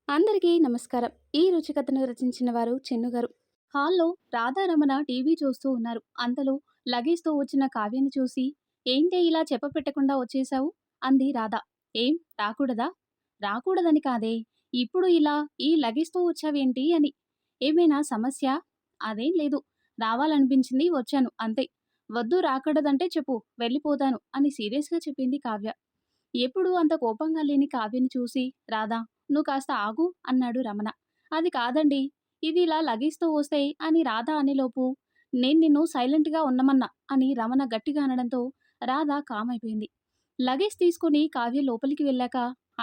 అందరికీ నమస్కారం. ఈ రుచికథను రచించిన వారు చెన్నుగారు. హాల్లో రాధారమణ టీవీ చూస్తూ ఉన్నారు. అంతలో లగేజ్తో వచ్చిన కావ్యని చూసి, ఏంటే ఇలా చెప్పపెట్టకుండా వచ్చేశావు? అంది రాధ. ఏం రాకూడదా? రాకూడదని కాదే, ఇప్పుడు ఇలా ఈ లగేజ్తో వచ్చావేంటి అని. ఏమైనా సమస్య? అదేం లేదు. రావాలనిపించింది వచ్చాను అంతే. వద్దు రాకూడదంటే చెప్పు, వెళ్ళిపోతాను అని సీరియస్గా చెప్పింది కావ్య. ఎప్పుడూ అంత కోపంగా లేని కావ్యని చూసి, రాధా నువ్వు కాస్త ఆగు అన్నాడు రమణ. అది కాదండి, ఇది ఇలా లగేజ్తో వస్తే అని రాధ అనేలోపు, నేను నిన్ను సైలెంట్గా ఉండమన్నా అని రమణ గట్టిగా అనడంతో రాధ కామైపోయింది. లగేజ్ తీసుకుని కావ్య లోపలికి వెళ్ళాక,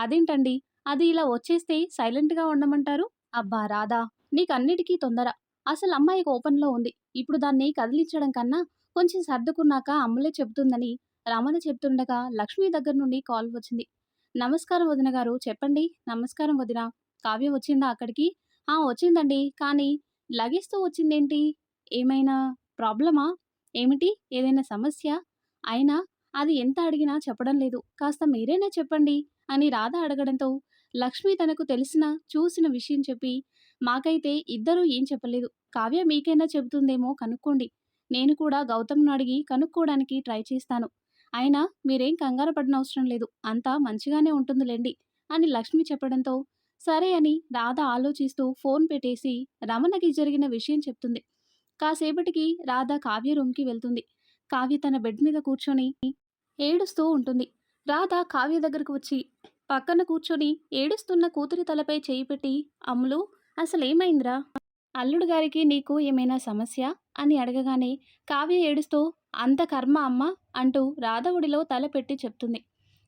అదేంటండి, అది ఇలా వచ్చేస్తే సైలెంట్గా ఉండమంటారు? అబ్బా రాధా, నీకన్నిటికీ తొందర. అసలు అమ్మాయి కోపంలో ఉంది. ఇప్పుడు దాన్ని కదిలించడం కన్నా కొంచెం సర్దుకున్నాక అమ్ములే చెబుతుందని రమణ చెప్తుండగా లక్ష్మి దగ్గర నుండి కాల్ వచ్చింది. నమస్కారం వదిన గారు, చెప్పండి. నమస్కారం వదిన. కావ్య వచ్చిందా అక్కడికి? వచ్చిందండి. కానీ లగేజ్తో వచ్చిందేంటి? ఏమైనా ప్రాబ్లమా? ఏమిటి? ఏదైనా సమస్య? అయినా అది ఎంత అడిగినా చెప్పడం లేదు. కాస్త మీరైనా చెప్పండి అని రాధ అడగడంతో లక్ష్మి తనకు తెలిసిన చూసిన విషయం చెప్పి, మాకైతే ఇద్దరూ ఏం చెప్పలేదు. కావ్య మీకైనా చెబుతుందేమో కనుక్కోండి. నేను కూడా గౌతమ్ను అడిగి కనుక్కోవడానికి ట్రై చేస్తాను. అయినా మీరేం కంగారు పడనవసరం లేదు. అంతా మంచిగానే ఉంటుందిలెండి అని లక్ష్మి చెప్పడంతో సరే అని రాధ ఆలోచిస్తూ ఫోన్ పెట్టేసి రమణకి జరిగిన విషయం చెప్తుంది. కాసేపటికి రాధ కావ్య రూమ్కి వెళ్తుంది. కావ్య తన బెడ్ మీద కూర్చొని ఏడుస్తూ ఉంటుంది. రాధ కావ్య దగ్గరకు వచ్చి పక్కన కూర్చొని ఏడుస్తున్న కూతురి తలపై చేయి పెట్టి, అమ్ములు, అసలేమైందిరా? అల్లుడు గారికి నీకు ఏమైనా సమస్య అని అడగగానే కావ్య ఏడుస్తూ, అంత కర్మ అమ్మ అంటూ రాధ ఒడిలో తల పెట్టి చెప్తుంది.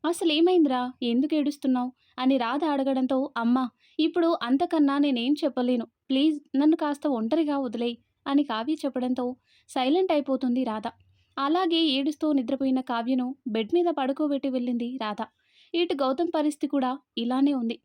అసలేమైందిరా, ఎందుకు ఏడుస్తున్నావు అని రాధ అడగడంతో, అమ్మ, ఇప్పుడు అంతకన్నా నేనేం చెప్పలేను, ప్లీజ్ నన్ను కాస్త ఒంటరిగా వదిలేయ్ అని కావ్య చెప్పడంతో సైలెంట్ అయిపోతుంది రాధ. అలాగే ఏడుస్తూ నిద్రపోయిన కావ్యను బెడ్ మీద పడుకోబెట్టి వెళ్ళింది రాధ. ఇటు గౌతమ్ పరిస్థితి కూడా ఇలానే ఉంది.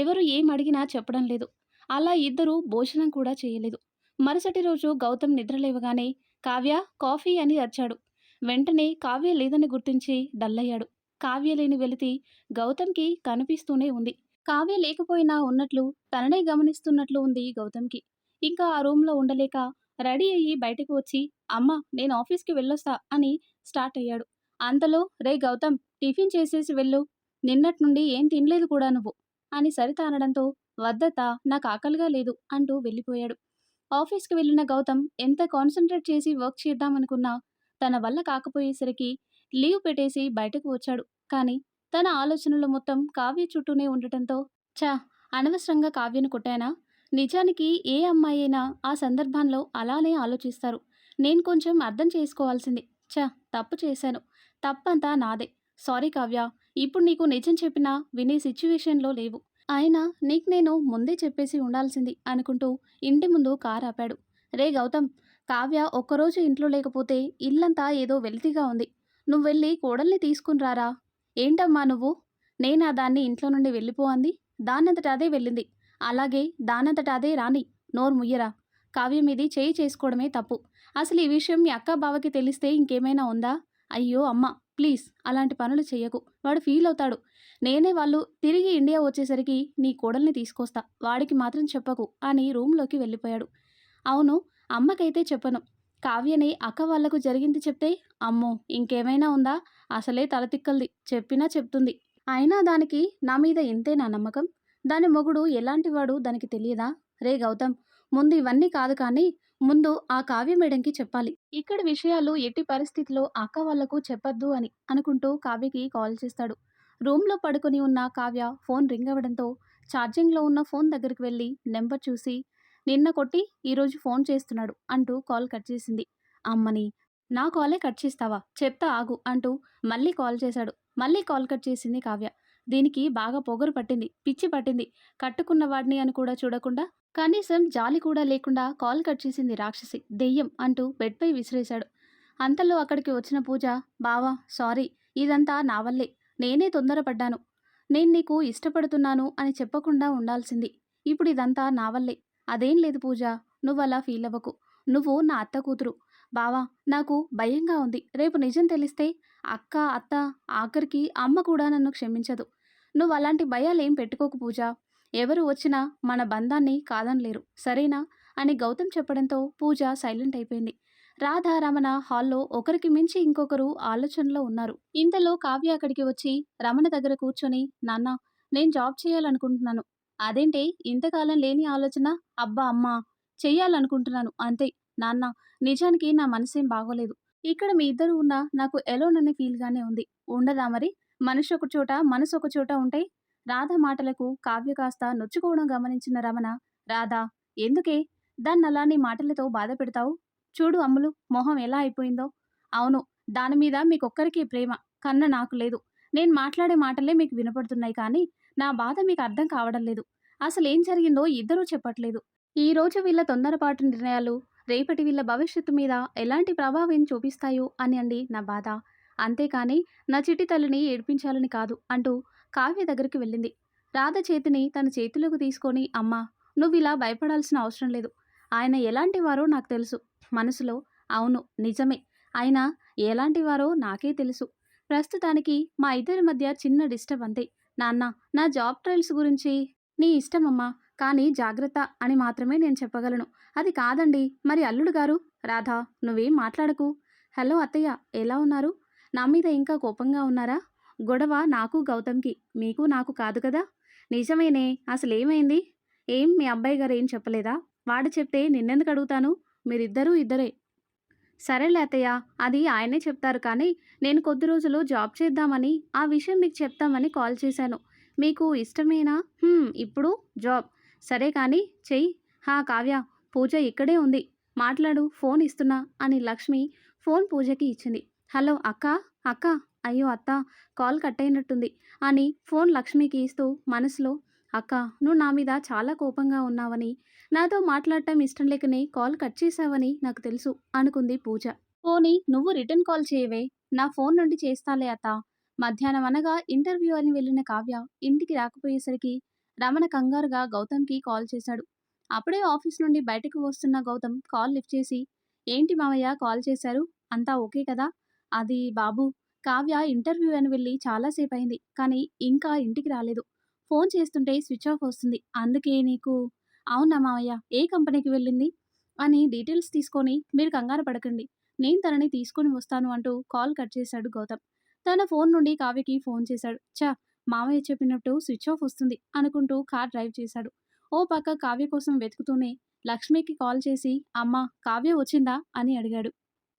ఎవరు ఏం అడిగినా చెప్పడం లేదు. అలా ఇద్దరూ భోజనం కూడా చేయలేదు. మరుసటి రోజు గౌతమ్ నిద్రలేవగానే కావ్య, కాఫీ అని అరిచాడు. వెంటనే కావ్య లేదని గుర్తించి డల్లయ్యాడు. కావ్య లేని వెలితి గౌతమ్కి కనిపిస్తూనే ఉంది. కావ్య లేకపోయినా ఉన్నట్లు తననే గమనిస్తున్నట్లు ఉంది గౌతమ్కి. ఇంకా ఆ రూమ్లో ఉండలేక రెడీ అయ్యి బయటకు వచ్చి, అమ్మ, నేను ఆఫీస్కి వెళ్ళొస్తా అని స్టార్ట్ అయ్యాడు. అంతలో, రే గౌతమ్, టిఫిన్ చేసేసి వెళ్ళు, నిన్నటి నుండి ఏం తినలేదు కూడా నువ్వు అని సరిత అనడంతో, వద్దత్తా, నాకు ఆకలిగా లేదు అంటూ వెళ్ళిపోయాడు. ఆఫీస్కి వెళ్ళిన గౌతమ్ ఎంత కాన్సన్ట్రేట్ చేసి వర్క్ చేద్దామనుకున్నా తన వల్ల కాకపోయేసరికి లీవ్ పెట్టేసి బయటకు వచ్చాడు. కానీ తన ఆలోచనలు మొత్తం కావ్య చుట్టూనే ఉండటంతో, ఛా, అనవసరంగా కావ్యను కొట్టానా? నిజానికి ఏ అమ్మాయి అయినా ఆ సందర్భంలో అలానే ఆలోచిస్తారు. నేను కొంచెం అర్థం చేసుకోవాల్సింది. ఛా, తప్పు చేశాను. తప్పంతా నాదే. సారీ కావ్య. ఇప్పుడు నీకు నిజం చెప్పినా వినే సిచ్యువేషన్లో లేవు. అయినా నీకు నేను ముందే చెప్పేసి ఉండాల్సింది అనుకుంటూ ఇంటి ముందు కారు ఆపాడు. రే గౌతమ్, కావ్య ఒక్కరోజు ఇంట్లో లేకపోతే ఇల్లంతా ఏదో వెలితిగా ఉంది. నువ్వెళ్ళి కోడల్ని తీసుకుని రారా. ఏంటమ్మా నువ్వు? నేనా దాన్ని ఇంట్లో నుండి వెళ్ళిపో అంది? దానంతట అదే వెళ్ళింది. అలాగే దానంతట అదే రాని. నోరు ముయ్యరా. కావ్య మీది చేయి చేసుకోవడమే తప్పు. అసలు ఈ విషయం మీ అక్క బావకి తెలిస్తే ఇంకేమైనా ఉందా? అయ్యో అమ్మ, ప్లీజ్ అలాంటి పనులు చెయ్యకు. వాడు ఫీల్ అవుతాడు. నేనే వాళ్ళు తిరిగి ఇండియా వచ్చేసరికి నీ కోడల్ని తీసుకొస్తా. వాడికి మాత్రం చెప్పకు అని రూమ్లోకి వెళ్ళిపోయాడు. అవును, అమ్మకైతే చెప్పను. కావ్యని అక్క వాళ్లకు జరిగింది చెప్తే, అమ్మో, ఇంకేమైనా ఉందా? అసలే తలతిక్కల్ది, చెప్పినా చెప్తుంది. అయినా దానికి నా మీద ఇంతే నా నమ్మకం. దాని మొగుడు ఎలాంటివాడు దానికి తెలియదా? రే గౌతమ్, ముందు ఇవన్నీ కాదు కానీ ముందు ఆ కావ్య మేడంకి చెప్పాలి. ఇక్కడ విషయాలు ఎట్టి పరిస్థితిలో అక్క వాళ్లకు చెప్పొద్దు అని అనుకుంటూ కావ్యకి కాల్ చేస్తాడు. రూమ్లో పడుకొని ఉన్న కావ్య ఫోన్ రింగ్ అవ్వడంతో ఛార్జింగ్లో ఉన్న ఫోన్ దగ్గరికి వెళ్ళి నెంబర్ చూసి, నిన్న కొట్టి ఈరోజు ఫోన్ చేస్తున్నాడు అంటూ కాల్ కట్ చేసింది. అమ్మని, నా కాలే కట్ చేస్తావా, చెప్తా ఆగు అంటూ మళ్ళీ కాల్ చేశాడు. మళ్ళీ కాల్ కట్ చేసింది కావ్య. దీనికి బాగా పొగరు పట్టింది, పిచ్చి పట్టింది. కట్టుకున్న వాడిని అని కూడా చూడకుండా, కనీసం జాలి కూడా లేకుండా కాల్ కట్ చేసింది రాక్షసి, దెయ్యం అంటూ బెడ్పై విసిరేశాడు. అంతలో అక్కడికి వచ్చిన పూజ, బావా సారీ, ఇదంతా నా వల్లే, నేనే తొందరపడ్డాను. నేను నీకు ఇష్టపడుతున్నాను అని చెప్పకుండా ఉండాల్సింది. ఇప్పుడు ఇదంతా నా వల్లే. అదేం లేదు పూజ, నువ్వలా ఫీల్ అవ్వకు. నువ్వు నా అత్త కూతురు. బావా, నాకు భయంగా ఉంది. రేపు నిజం తెలిస్తే అక్క, అత్త, ఆఖరికి అమ్మ కూడా నన్ను క్షమించదు. నువ్వు అలాంటి భయాలేం పెట్టుకోకు పూజ. ఎవరు వచ్చినా మన బంధాన్ని కాదనలేరు. సరేనా? అని గౌతమ్ చెప్పడంతో పూజ సైలెంట్ అయిపోయింది. రాధ, రమణ హాల్‌లో ఒకరికి మించి ఇంకొకరు ఆలోచనలో ఉన్నారు. ఇంతలో కావ్య అక్కడికి వచ్చి రమణ దగ్గర కూర్చొని, "నాన్నా, నేను జాబ్ చేయాలనుకుంటున్నాను." "అదేంటే ఇంతకాలం లేని ఆలోచన?" "అబ్బా! అమ్మా! చెయ్యాలనుకుంటున్నాను అంతే. నాన్న, నిజానికి నా మనసేం బాగోలేదు. ఇక్కడ మీ ఇద్దరు ఉన్నా నాకు ఎలోన్ అనే ఫీల్‌గానే ఉంది. ఉండదా మరి? మనిషి ఒక చోట, మనసు ఒక చోట ఉంటే." రాధ మాటలకు కావ్య కాస్త నొచ్చుకోవడం గమనించిన రమణ, "రాధా, ఎందుకే దాన్నలా నీ మాటలతో బాధ పెడతావు? చూడు అమ్ములు మొహం ఎలా అయిపోయిందో." "అవును, దాని మీద మీకొక్కరికే ప్రేమ. కన్న నాకు లేదు. నేను మాట్లాడే మాటలే మీకు వినపడుతున్నాయి కానీ, నా బాధ మీకు అర్థం కావడం లేదు. అసలేం జరిగిందో ఇద్దరూ చెప్పట్లేదు. ఈరోజు వీళ్ళ తొందరపాటు నిర్ణయాలు రేపటి వీళ్ళ భవిష్యత్తు మీద ఎలాంటి ప్రభావం చూపిస్తాయో అని అండి నా బాధ. అంతేకాని నా చిట్టి తల్లిని ఏడ్పించాలని కాదు" అంటూ కావ్య దగ్గరికి వెళ్ళింది. రాధ చేతిని తన చేతిలోకి తీసుకొని, "అమ్మా, నువ్విలా భయపడాల్సిన అవసరం లేదు. ఆయన ఎలాంటివారో నాకు తెలుసు." మనసులో, "అవును, నిజమే. ఆయన ఎలాంటివారో నాకే తెలుసు. ప్రస్తుతానికి మా ఇద్దరి మధ్య చిన్న డిస్టర్బ్ అంతే. నాన్న, నా జాబ్ ట్రయల్స్ గురించి నీ ఇష్టమమ్మా. కానీ జాగ్రత్త అని మాత్రమే నేను చెప్పగలను. అది కాదండి మరి అల్లుడు గారు." "రాధా, నువ్వేం మాట్లాడకు." "హలో అత్తయ్య, ఎలా ఉన్నారు? నా మీద ఇంకా కోపంగా ఉన్నారా? గొడవ నాకు గౌతమ్‌కి, మీకు నాకు కాదు కదా?" "నిజమేనే, అసలేమైంది? ఏం మీ అబ్బాయి గారు ఏం చెప్పలేదా? వాడు చెప్తే నిన్నెందుకు అడుగుతాను? మీరిద్దరూ ఇద్దరే." "సరేలే అత్తయ్య, అది ఆయనే చెప్తారు కానీ, నేను కొద్ది రోజులు జాబ్ చేద్దామని, ఆ విషయం మీకు చెప్తామని కాల్ చేశాను. మీకు ఇష్టమేనా?" ఇప్పుడు జాబ్. సరే కానీ చెయ్యి." "హా కావ్య, పూజ ఇక్కడే ఉంది. మాట్లాడు, ఫోన్ ఇస్తున్నా" అని లక్ష్మి ఫోన్ పూజకి ఇచ్చింది. "హలో అక్కా, అక్కా, అయ్యో అత్త, కాల్ కట్ అయినట్టుంది" అని ఫోన్ లక్ష్మికి ఇస్తూ మనసులో, "అక్క, నువ్వు నా మీద చాలా కోపంగా ఉన్నావని, నాతో మాట్లాడటం ఇష్టం లేకనే కాల్ కట్ చేశావని నాకు తెలుసు" అనుకుంది పూజ. "పోనీ నువ్వు రిటర్న్ కాల్ చేయవే, నా ఫోన్ నుండి చేస్తాలే అత్తా." మధ్యాహ్నం అనగా ఇంటర్వ్యూ అని వెళ్ళిన కావ్య ఇంటికి రాకపోయేసరికి రమణ కంగారుగా గౌతమ్‌కి కాల్ చేశాడు. అప్పుడే ఆఫీస్ నుండి బయటకు వస్తున్న గౌతమ్ కాల్ లిఫ్ట్ చేసి, "ఏంటి మావయ్య కాల్ చేశారు? అంతా ఓకే కదా?" "అది బాబు, కావ్య ఇంటర్వ్యూ అని వెళ్ళి చాలా సేపయింది. కానీ ఇంకా ఇంటికి రాలేదు. ఫోన్ చేస్తుంటే స్విచ్ ఆఫ్ వస్తుంది. అందుకే నీకు." "అవునా మావయ్య, ఏ కంపెనీకి వెళ్ళింది?" అని డీటెయిల్స్ తీసుకొని, "మీరు కంగారు పడకండి. నేను తనని తీసుకొని వస్తాను" అంటూ కాల్ కట్ చేశాడు గౌతమ్. తన ఫోన్ నుండి కావ్యకి ఫోన్ చేశాడు. మామయ్య చెప్పినట్టు స్విచ్ ఆఫ్ వస్తుంది అనుకుంటూ కార్ డ్రైవ్ చేశాడు. ఓ పక్క కావ్య కోసం వెతుకుతూనే లక్ష్మికి కాల్ చేసి, "అమ్మా, కావ్య వచ్చిందా?" అని అడిగాడు.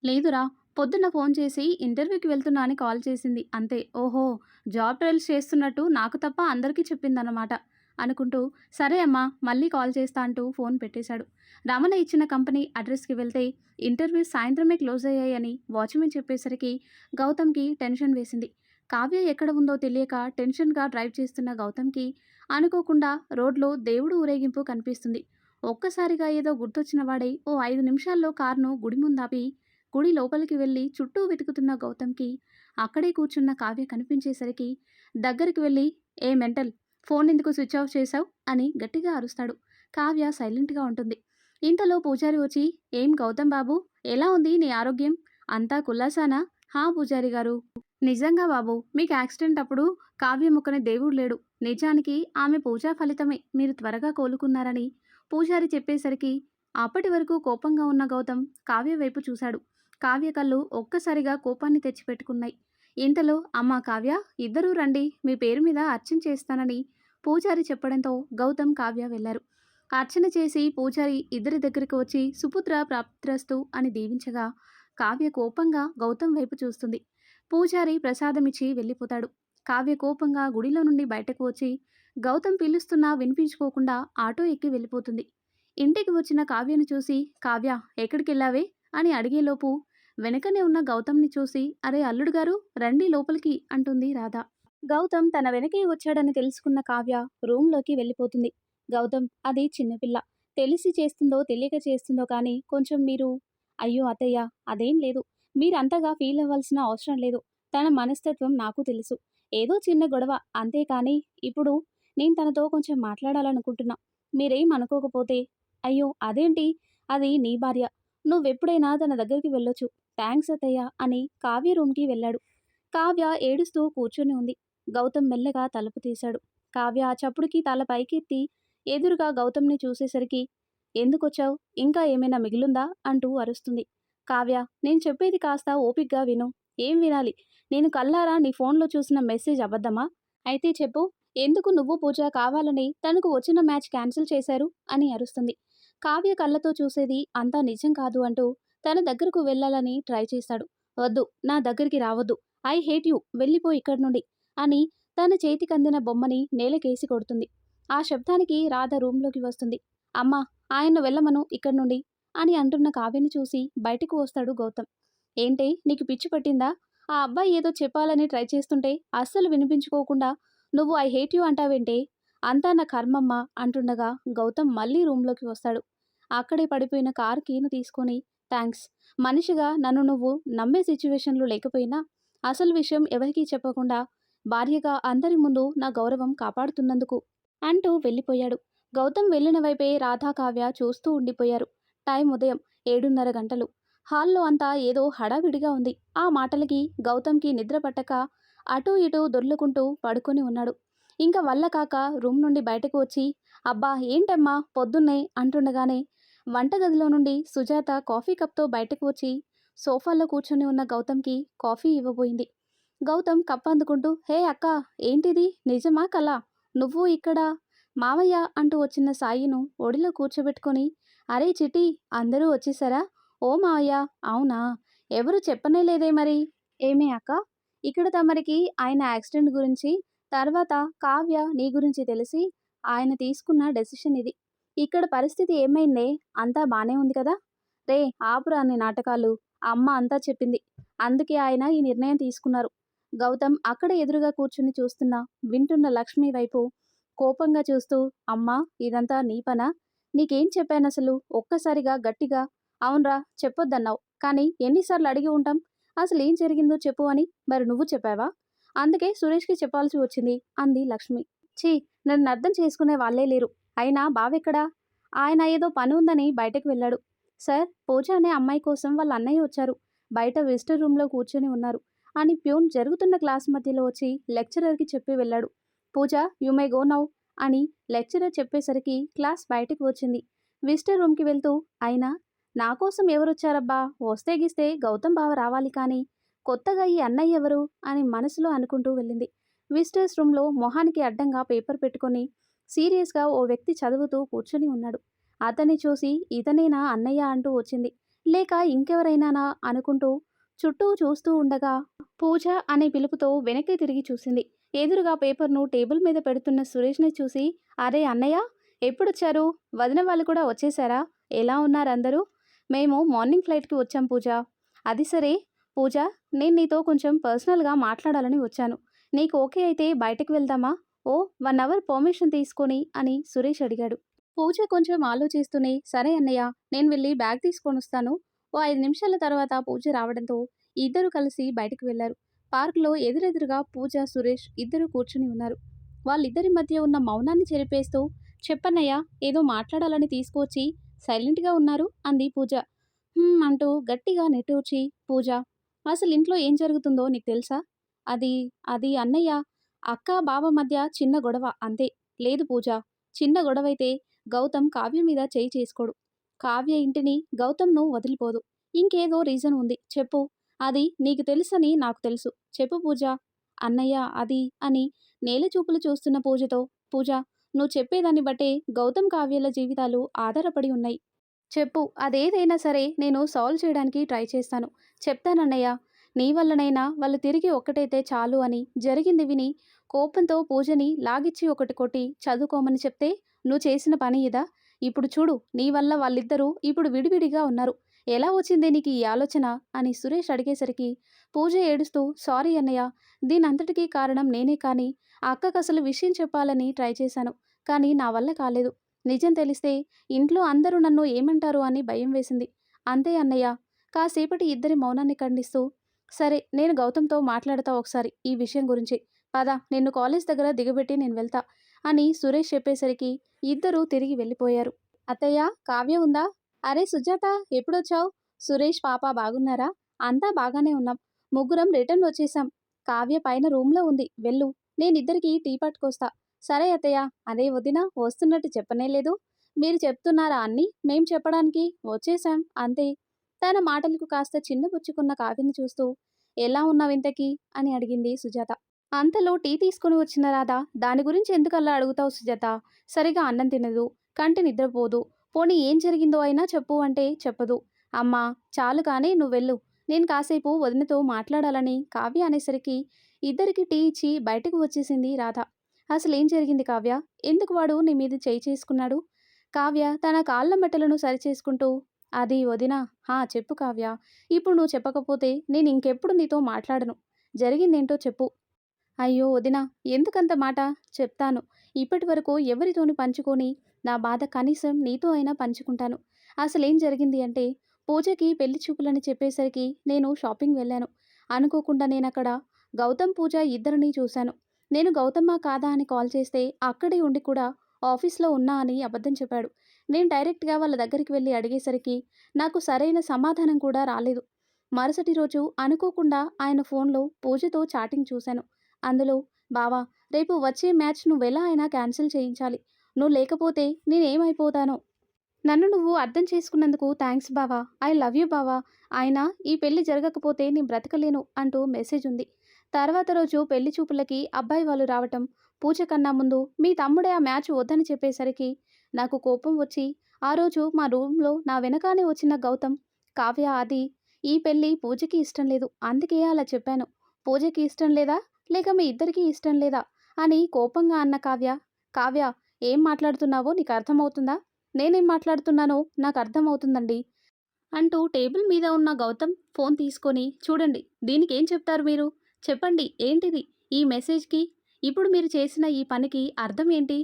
"లేదురా, పొద్దున్న ఫోన్ చేసి ఇంటర్వ్యూకి వెళ్తున్నా అని కాల్ చేసింది అంతే." "ఓహో, జాబ్ ట్రయల్స్ చేస్తున్నట్టు నాకు తప్ప అందరికీ చెప్పిందన్నమాట" అనుకుంటూ, "సరే అమ్మా, మళ్ళీ కాల్ చేస్తా" అంటూ ఫోన్ పెట్టేశాడు. రమణ ఇచ్చిన కంపెనీ అడ్రస్కి వెళ్తే ఇంటర్వ్యూ సాయంత్రమే క్లోజ్ అయ్యాయని వాచ్మెన్ చెప్పేసరికి గౌతమ్కి టెన్షన్ వేసింది. కావ్య ఎక్కడ ఉందో తెలియక టెన్షన్గా డ్రైవ్ చేస్తున్న గౌతమ్కి అనుకోకుండా రోడ్లో దేవుడు ఊరేగింపు కనిపిస్తుంది. ఒక్కసారిగా ఏదో గుర్తొచ్చిన వాడే ఓ 5 నిమిషాల్లో కారును గుడి ముందాపి గుడి లోపలికి వెళ్ళి చుట్టూ వెతుకుతున్న గౌతమ్కి అక్కడే కూర్చున్న కావ్య కనిపించేసరికి దగ్గరికి వెళ్ళి, "ఏ మెంటల్, ఫోన్ ఎందుకు స్విచ్ ఆఫ్ చేశావు?" అని గట్టిగా అరుస్తాడు. కావ్య సైలెంట్గా ఉంటుంది. ఇంతలో పూజారి వచ్చి, "ఏం గౌతమ్ బాబు, ఎలా ఉంది నీ ఆరోగ్యం? అంతా కులాసానా?" "హా పూజారి గారు, నిజంగా బాబు, మీకు యాక్సిడెంట్ అప్పుడు కావ్య ముక్కని దేవుడు లేడు. నిజానికి ఆమె పూజా ఫలితమే మీరు త్వరగా కోలుకున్నారని" పూజారి చెప్పేసరికి అప్పటి వరకు కోపంగా ఉన్న గౌతమ్ కావ్య వైపు చూశాడు. కావ్య కళ్ళు ఒక్కసారిగా కోపాన్ని తెచ్చిపెట్టుకున్నాయి. ఇంతలో, "అమ్మా కావ్య, ఇద్దరూ రండి, మీ పేరు మీద అర్చన చేస్తానని" పూజారి చెప్పడంతో గౌతమ్, కావ్య వెళ్లారు. అర్చన చేసి పూజారి ఇద్దరి దగ్గరికి వచ్చి సుపుత్ర ప్రాప్తిరస్తు అని దీవించగా కావ్య కోపంగా గౌతమ్ వైపు చూస్తుంది. పూజారి ప్రసాదమిచ్చి వెళ్ళిపోతాడు. కావ్య కోపంగా గుడిలో నుండి బయటకు వచ్చి గౌతమ్ పిలుస్తున్నా వినిపించుకోకుండా ఆటో ఎక్కి వెళ్ళిపోతుంది. ఇంటికి వచ్చిన కావ్యను చూసి, "కావ్య, ఎక్కడికెళ్ళావే?" అని అడిగేలోపు వెనకనే ఉన్న గౌతమ్ని చూసి, "అరే అల్లుడు గారు, రండి లోపలికి" అంటుంది రాధ. గౌతమ్ తన వెనకే వచ్చాడని తెలుసుకున్న కావ్య రూంలోకి వెళ్ళిపోతుంది. "గౌతమ్, అది చిన్నపిల్ల. తెలిసి చేస్తుందో తెలియక చేస్తుందో కానీ కొంచెం మీరు." "అయ్యో అత్తయ్య, అదేం లేదు. మీరంతగా ఫీల్ అవ్వాల్సిన అవసరం లేదు. తన మనస్తత్వం నాకు తెలుసు. ఏదో చిన్న గొడవ అంతేకాని ఇప్పుడు నేను తనతో కొంచెం మాట్లాడాలనుకుంటున్నా. మీరేం అనుకోకపోతే." "అయ్యో అదేంటి, అది నీ భార్య. నువ్వెప్పుడైనా తన దగ్గరికి వెళ్ళొచ్చు. థ్యాంక్స్ అత్తయ్య" అని కావ్య రూమ్కి వెళ్ళాడు. కావ్య ఏడుస్తూ కూర్చొని ఉంది. గౌతమ్ మెల్లగా తలుపు తీశాడు. కావ్య ఆ చప్పుడుకి తల పైకెత్తి ఎదురుగా గౌతమ్‌ని చూసేసరికి "ఎందుకొచ్చావు? ఇంకా ఏమైనా మిగిలుందా?" అంటూ అరుస్తుంది. కావ్య "నేను చెప్పేది కాస్త ఓపిగ్గా విను." "ఏం వినాలి? నేను కళ్ళారా నీ ఫోన్‌లో చూసిన మెసేజ్ అబద్ధమా? అయితే చెప్పు. ఎందుకు నువ్వు పూజ కావాలని తనకు వచ్చిన మ్యాచ్ క్యాన్సిల్ చేశారు?" అని అరుస్తుంది. కావ్య కళ్ళతో చూసేది అంతా నిజం కాదు అంటూ తన దగ్గరకు వెళ్ళాలని ట్రై చేస్తాడు. "వద్దు, నా దగ్గరికి రావద్దు. I hate you. వెళ్ళిపో ఇక్కడి నుండి" అని తన చేతికందిన బొమ్మని నేలకేసి కొడుతుంది. ఆ శబ్దానికి రాధ రూంలోకి వస్తుంది. "అమ్మా, ఆయన్ను వెళ్ళమను ఇక్కడి నుండి" అని అంటున్న కావ్యని చూసి బయటకు వస్తాడు గౌతమ్. "ఏంటే నీకు పిచ్చి పట్టిందా? ఆ అబ్బాయి ఏదో చెప్పాలని ట్రై చేస్తుంటే అస్సలు వినిపించుకోకుండా నువ్వు ఐ హేట్ యూ అంటావేంటే? అంతా నా కర్మమ్మ" అంటుండగా గౌతమ్ మళ్ళీ రూంలోకి వస్తాడు. అక్కడే పడిపోయిన కారు కీను తీసుకొని "థ్యాంక్స్. మనిషిగా నన్ను నువ్వు నమ్మే సిచ్యువేషన్‌లో లేకపోయినా అసలు విషయం ఎవరికీ చెప్పకుండా భార్యగా అందరి ముందు నా గౌరవం కాపాడుతున్నందుకు" అంటూ వెళ్ళిపోయాడు. గౌతమ్ వెళ్ళిన వైపే రాధా, కావ్య చూస్తూ ఉండిపోయారు. టైం ఉదయం 7:30 గంటలు. హాల్‌లో అంతా ఏదో హడావిడిగా ఉంది. ఆ మాటలకి గౌతమ్‌కి నిద్ర పట్టక అటూ ఇటూ దొర్లుకుంటూ పడుకొని ఉన్నాడు. ఇంక వల్ల కాక రూమ్ నుండి బయటకు వచ్చి "అబ్బా ఏంటమ్మా పొద్దున్నే" అంటుండగానే వంటగదిలో నుండి సుజాత కాఫీ కప్‌తో బయటకు వచ్చి సోఫాలో కూర్చొని ఉన్న గౌతమ్‌కి కాఫీ ఇవ్వబోయింది. గౌతమ్ కప్ అందుకుంటూ "హే అక్కా! ఏంటిది? నిజమా కలా? నువ్వు ఇక్కడ?" "మావయ్య" అంటూ వచ్చిన సాయిను ఒడిలో కూర్చోబెట్టుకొని "అరే చిట్టి, అందరూ వచ్చేసారా?" "ఓ మావయ్య, అవునా? ఎవరు చెప్పనే లేదే మరి?" "ఏమే అక్క, ఇక్కడ తమరికి ఆయన యాక్సిడెంట్ గురించి, తర్వాత కావ్య నీ గురించి తెలిసి ఆయన తీసుకున్న డెసిషన్ ఇది. ఇక్కడ పరిస్థితి ఏమైందే? అంతా బానే ఉంది కదా?" "రే ఆపురా నీ నాటకాలు. అమ్మ అంతా చెప్పింది. అందుకే ఆయన ఈ నిర్ణయం తీసుకున్నారు." గౌతమ్ అక్కడ ఎదురుగా కూర్చుని చూస్తున్న, వింటున్న లక్ష్మి వైపు కోపంగా చూస్తూ "అమ్మా, ఇదంతా నీ పనా? నీకేం చెప్పానసలు? ఒక్కసారిగా గట్టిగా 'అవునరా చెప్పొద్దన్నావు. కానీ ఎన్నిసార్లు అడిగి ఉంటాం? అసలేం జరిగిందో చెప్పు' అని. మరి నువ్వు చెప్పావా? అందుకే సురేష్‌కి చెప్పాల్సి వచ్చింది" అంది లక్ష్మి. "ఛీ, నన్నర్థం చేసుకునే వాళ్ళే లేరు. అయినా బావెక్కడా?" "ఆయన ఏదో పని ఉందని బయటకు వెళ్ళాడు." "సార్, పూజ అనే అమ్మాయి కోసం వాళ్ళ అన్నయ్య వచ్చారు. బయట విజిటర్ రూమ్‌లో కూర్చొని ఉన్నారు" అని ప్యూన్ జరుగుతున్న క్లాస్ మధ్యలో వచ్చి లెక్చరర్‌కి చెప్పి వెళ్ళాడు. "పూజ, యూ మే గో నౌ" అని లెక్చరర్ చెప్పేసరికి క్లాస్ బయటకు వచ్చింది. విజిటర్ రూమ్‌కి వెళ్తూ "అయినా నా కోసం ఎవరొచ్చారబ్బా? వస్తే గిస్తే గౌతమ్ బావ రావాలి కానీ, కొత్తగా ఈ అన్నయ్య ఎవరు?" అని మనసులో అనుకుంటూ వెళ్ళింది. విజిటర్స్ రూమ్‌లో మొహానికి అడ్డంగా పేపర్ పెట్టుకొని సీరియస్‌గా ఓ వ్యక్తి చదువుతూ కూర్చొని ఉన్నాడు. అతన్ని చూసి ఇతనేనా అన్నయ్య అంటూ వచ్చింది. లేక ఇంకెవరైనానా అనుకుంటూ చుట్టూ చూస్తూ ఉండగా పూజ అనే పిలుపుతో వెనక్కి తిరిగి చూసింది. ఎదురుగా పేపర్‌ను టేబుల్ మీద పెడుతున్న సురేష్‌ని చూసి "అరే అన్నయ్య, ఎప్పుడొచ్చారు? వదిన వాళ్ళు కూడా వచ్చేసారా? ఎలా ఉన్నారందరూ?" "మేము మార్నింగ్ ఫ్లైట్‌కి వచ్చాం పూజ." "అది సరే పూజ, నేను నీతో కొంచెం పర్సనల్‌గా మాట్లాడాలని వచ్చాను. నీకు ఓకే అయితే బయటకు వెళ్దామా?" "ఓ 1 అవర్ పర్మిషన్ తీసుకొని" అని సురేష్ అడిగాడు. పూజ కొంచెం ఆలోచిస్తూనే "సరే అన్నయ్య, నేను వెళ్ళి బ్యాగ్ తీసుకొనొస్తాను." ఓ 5 నిమిషాల తర్వాత పూజ రావడంతో ఇద్దరూ కలిసి బయటకు వెళ్లారు. పార్కులో ఎదురెదురుగా పూజ, సురేష్ ఇద్దరూ కూర్చుని ఉన్నారు. వాళ్ళిద్దరి మధ్య ఉన్న మౌనాన్ని చెరిపేస్తూ "చెప్పన్నయ్య, ఏదో మాట్లాడాలని తీసుకువచ్చి సైలెంట్‌గా ఉన్నారు" అంది పూజ. అంటూ గట్టిగా నిట్టూర్చి పూజ "అసలు ఇంట్లో ఏం జరుగుతుందో నీకు తెలుసా?" అది అది అన్నయ్య, అక్క బావ మధ్య చిన్న గొడవ అంతే." "లేదు పూజ, చిన్న గొడవైతే గౌతమ్ కావ్య మీద చేయి చేసుకోడు. కావ్య ఇంటిని గౌతమ్‌ను వదిలిపోదు. ఇంకేదో రీజన్ ఉంది. చెప్పు. అది నీకు తెలుసని నాకు తెలుసు. చెప్పు పూజ." "అన్నయ్య, అది" అని నేల చూపులు చూస్తున్న పూజతో "పూజ, నువ్వు చెప్పేదాన్ని బట్టే గౌతమ్, కావ్యల జీవితాలు ఆధారపడి ఉన్నాయి. చెప్పు. అదేదైనా సరే నేను సాల్వ్ చేయడానికి ట్రై చేస్తాను. చెప్తానన్నయ్య. నీ వల్లనైనా వాళ్ళు తిరిగి ఒక్కటైతే చాలు" అని జరిగింది విని కోపంతో పూజని లాగిచ్చి ఒకటి కొట్టి చదువుకోమని చెప్తే "నువ్వు చేసిన పని ఇదా? ఇప్పుడు చూడు, నీ వల్ల వాళ్ళిద్దరూ ఇప్పుడు విడివిడిగా ఉన్నారు. ఎలా వచ్చింది నీకు ఈ ఆలోచన?" అని సురేష్ అడిగేసరికి పూజ ఏడుస్తూ "సారీ అన్నయ్య, దీనంతటికీ కారణం నేనే కానీ అక్కకసలు విషయం చెప్పాలని ట్రై చేశాను. కానీ నా వల్ల కాలేదు. నిజం తెలిస్తే ఇంట్లో అందరూ నన్ను ఏమంటారు అని భయం వేసింది. అంతే అన్నయ్య." కాసేపటి ఇద్దరి మౌనాన్ని ఖండిస్తూ "సరే, నేను గౌతమ్‌తో మాట్లాడతా ఒకసారి ఈ విషయం గురించి. పద, నిన్ను కాలేజ్ దగ్గర దిగబెట్టి నేను వెళ్తా" అని సురేష్ చెప్పేసరికి ఇద్దరూ తిరిగి వెళ్ళిపోయారు. "అత్తయ్య, కావ్య ఉందా?" "అరే సుజాత, ఎప్పుడొచ్చావు? సురేష్, పాప బాగున్నారా?" "అంతా బాగానే ఉన్నాం. ముగ్గురం రిటర్న్ వచ్చేసాం. కావ్య పైన రూమ్‌లో ఉంది. వెళ్ళు. నేనిద్దరికీ టీ పట్టుకొస్తా." సరే అత్తయ్య, అదే వదిన వస్తున్నట్టు చెప్పనే లేదు. మీరు చెప్తున్నారా అన్నీ? మేం చెప్పడానికి వచ్చేసాం అంతే. తన మాటలకు కాస్త చిన్నబుచ్చుకున్న కావ్యని చూస్తూ, ఎలా ఉన్నావింతకీ అని అడిగింది సుజాత. అంతలో టీ తీసుకుని వచ్చిన రాధ, దాని గురించి ఎందుకలా అడుగుతావు సుజాత? సరిగా అన్నం తినదు, కంటి నిద్రపోదు. పోనీ ఏం జరిగిందో అయినా చెప్పు అంటే చెప్పదు. అమ్మా, చాలు కానీ నువ్వెళ్ళు. నేను కాసేపు వదినతో మాట్లాడాలని కావ్య అనేసరికి ఇద్దరికి టీ ఇచ్చి బయటకు వచ్చేసింది రాధ. అసలేం జరిగింది కావ్య? ఎందుకు వాడు నీ మీద చేయి చేసుకున్నాడు? కావ్య తన కాళ్ళ మెట్టలను సరిచేసుకుంటూ, అది వదినా. చెప్పు కావ్య. ఇప్పుడు నువ్వు చెప్పకపోతే నేను ఇంకెప్పుడు నీతో మాట్లాడను. జరిగిందేంటో చెప్పు. అయ్యో వదినా, ఎందుకంత మాట? చెప్తాను. ఇప్పటి వరకు ఎవరితోని పంచుకొని నా బాధ కనీసం నీతో అయినా పంచుకుంటాను. అసలేం జరిగింది అంటే, పూజకి పెళ్లి చూపులని చెప్పేసరికి నేను షాపింగ్ వెళ్ళాను. అనుకోకుండా నేనక్కడ గౌతమ్, పూజ ఇద్దరిని చూశాను. నేను గౌతమ్మా కాదా అని కాల్ చేస్తే అక్కడే ఉండి కూడా ఆఫీస్లో ఉన్నా అని అబద్ధం చెప్పాడు. నేను డైరెక్ట్గా వాళ్ళ దగ్గరికి వెళ్ళి అడిగేసరికి నాకు సరైన సమాధానం కూడా రాలేదు. మరుసటి రోజు అనుకోకుండా ఆయన ఫోన్లో పూజతో చాటింగ్ చూశాను. అందులో, బావా, రేపు వచ్చే మ్యాచ్ నువ్వెలా అయినా క్యాన్సిల్ చేయించాలి. నువ్వు లేకపోతే నేనేమైపోతానో. నన్ను నువ్వు అర్థం చేసుకున్నందుకు థ్యాంక్స్ బావా. ఐ లవ్ యూ బావా. అయినా ఈ పెళ్లి జరగకపోతే నేను బ్రతకలేను అంటూ మెసేజ్ ఉంది. తర్వాత రోజు పెళ్లి చూపులకి అబ్బాయి వాళ్ళు రావటం, పూజ కన్నా ముందు మీ తమ్ముడే ఆ మ్యాచ్ వద్దని చెప్పేసరికి నాకు కోపం వచ్చి ఆ రోజు మా రూమ్లో నా వెనకానే వచ్చిన గౌతమ్, కావ్య, అది ఈ పెళ్లి పూజకి ఇష్టం లేదు, అందుకే అలా చెప్పాను. పూజకి ఇష్టం లేదా, లేక మీ ఇద్దరికీ ఇష్టం లేదా అని కోపంగా అన్న కావ్య, కావ్య, ఏం మాట్లాడుతున్నావో నీకు అర్థమవుతుందా? నేనేం మాట్లాడుతున్నానో నాకు అర్థమవుతుందండి అంటూ టేబుల్ మీద ఉన్న గౌతమ్ ఫోన్ తీసుకొని, చూడండి, దీనికేం చెప్తారు మీరు? చెప్పండి, ఏంటిది ఈ మెసేజ్కి? ఇప్పుడు మీరు చేసిన ఈ పనికి అర్థం ఏంటి?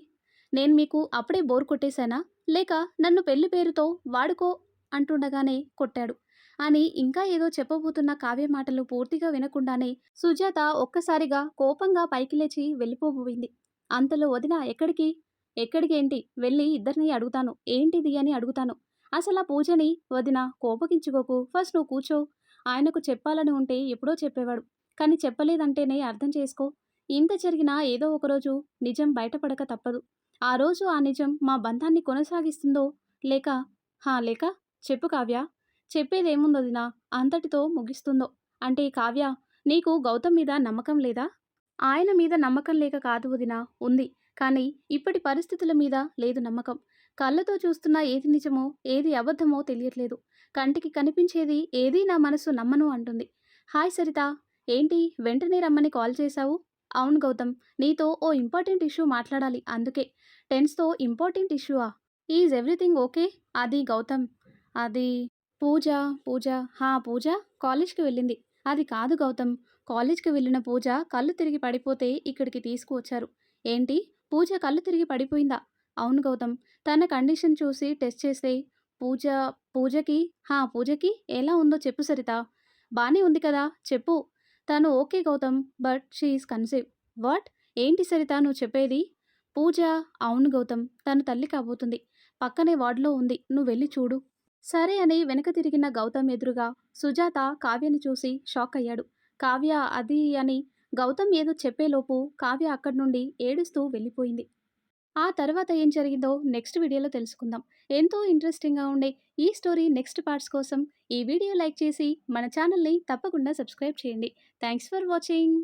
నేను మీకు అప్పుడే బోర్ కొట్టేశానా, లేక నన్ను పెళ్లి పేరుతో వాడుకో అంటుండగానే కొట్టాడు అని ఇంకా ఏదో చెప్పబోతున్న కావ్య మాటలు పూర్తిగా వినకుండానే సుజాత ఒక్కసారిగా కోపంగా పైకి లేచి వెళ్ళిపోబోయింది. అంతలో వదిన, ఎక్కడికి? ఎక్కడికేంటి? వెళ్ళి ఇద్దరిని అడుగుతాను, ఏంటిది అని అడుగుతాను. అసలా పూజని వదిన కోపగించుకోకు, ఫస్ట్ నువ్వు కూర్చో. ఆయనకు చెప్పాలని ఉంటే ఎప్పుడో చెప్పేవాడు, కానీ చెప్పలేదంటేనే అర్థం చేసుకో. ఇంత జరిగినా ఏదో ఒకరోజు నిజం బయటపడక తప్పదు. ఆ రోజు ఆ నిజం మా బంధాన్ని కొనసాగిస్తుందో లేక, లేక చెప్పు కావ్య. చెప్పేదేముందో వదినా, అంతటితో ముగిస్తుందో. అంటే కావ్య, నీకు గౌతమ్ మీద నమ్మకం లేదా? ఆయన మీద నమ్మకం లేక కాదు వదినా, ఉంది. కానీ ఇప్పటి పరిస్థితుల మీద లేదు నమ్మకం. కళ్ళతో చూస్తున్న ఏది నిజమో ఏది అబద్ధమో తెలియట్లేదు. కంటికి కనిపించేది ఏదీ నా మనసు నమ్మను అంటుంది. హాయ్ సరిత, ఏంటి వెంటనే రమ్మని కాల్ చేశావు? అవును గౌతమ్, నీతో ఓ ఇంపార్టెంట్ ఇష్యూ మాట్లాడాలి, అందుకే. టెన్స్తో ఇంపార్టెంట్ ఇష్యూవా? Is everything okay? అది గౌతమ్, అది పూజ. పూజ పూజ కాలేజ్కి వెళ్ళింది. అది కాదు గౌతమ్, కాలేజ్కి వెళ్ళిన పూజ కళ్ళు తిరిగి పడిపోతే ఇక్కడికి తీసుకువచ్చారు. ఏంటి, పూజ కళ్ళు తిరిగి పడిపోయిందా? అవును గౌతమ్, తన కండిషన్ చూసి టెస్ట్ చేస్తే పూజ పూజకి పూజకి ఎలా ఉందో చెప్పు సరిత. బానే ఉంది కదా, చెప్పు. తను okay Gautam, but she is conceive. What? ఏంటి సరిత నువ్వు చెప్పేది? పూజ, అవును గౌతమ్, తను తల్లి కాబోతుంది. పక్కనే వార్డులో ఉంది, నువ్వు వెళ్ళి చూడు. సరే అని వెనక తిరిగిన గౌతమ్ ఎదురుగా సుజాత కావ్యని చూసి షాక్ అయ్యాడు. కావ్య, అది అని గౌతమ్ ఏదో చెప్పేలోపు కావ్య అక్కడి నుండి ఏడుస్తూ వెళ్ళిపోయింది. ఆ తర్వాత ఏం జరిగిందో నెక్స్ట్ వీడియోలో తెలుసుకుందాం. ఎంతో ఇంట్రెస్టింగ్గా ఉండే ఈ స్టోరీ నెక్స్ట్ పార్ట్స్ కోసం ఈ వీడియో లైక్ చేసి మన ఛానల్ని తప్పకుండా సబ్స్క్రైబ్ చేయండి. Thanks for watching.